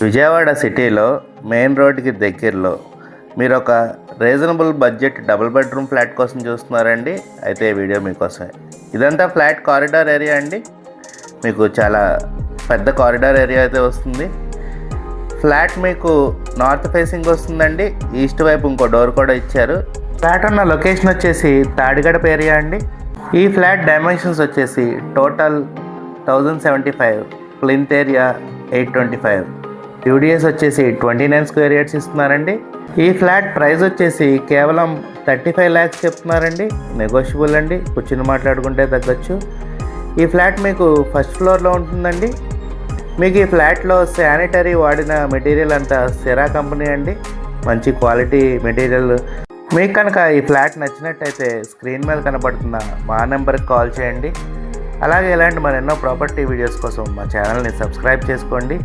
విజయవాడ సిటీలో మెయిన్ రోడ్కి దగ్గరలో మీరు ఒక reasonable budget double bedroom flat కోసం చూస్తున్నారండి. అయితే ఈ వీడియో మీకోసమే. ఇదంతా ఫ్లాట్ కారిడార్ ఏరియా అండి. మీకు చాలా పెద్ద కారిడార్ ఏరియా అయితే వస్తుంది. ఫ్లాట్ మీకు నార్త్ ఫేసింగ్ వస్తుందండి. ఈస్ట్ వైపు ఇంకో డోర్ కూడా ఇచ్చారు. ఫ్లాట్ ఉన్న లొకేషన్ వచ్చేసి తాడిగడప ఏరియా అండి. ఈ ఫ్లాట్ డైమెన్షన్స్ వచ్చేసి టోటల్ 1075, ప్లింత్ ఏరియా 825, యూడిఎస్ వచ్చేసి 29 స్క్వేర్ యార్డ్స్ ఇస్తున్నారండి. ఈ ఫ్లాట్ ప్రైస్ వచ్చేసి కేవలం 35 lakhs చెప్తున్నారండి. నెగోషియబుల్ అండి, కూర్చుని మాట్లాడుకుంటే తగ్గచ్చు. ఈ ఫ్లాట్ మీకు ఫస్ట్ ఫ్లోర్లో ఉంటుందండి. మీకు ఈ ఫ్లాట్లో శానిటరీ వాడిన మెటీరియల్ అంతా సిరా కంపెనీ అండి. మంచి క్వాలిటీ మెటీరియల్. మీకు కనుక ఈ ఫ్లాట్ నచ్చినట్టయితే స్క్రీన్ మీద కనబడుతున్న మా నెంబర్కి కాల్ చేయండి. అలాగే ఇలాంటి మరెన్నో ప్రాపర్టీ వీడియోస్ కోసం మా ఛానల్ని సబ్స్క్రైబ్ చేసుకోండి.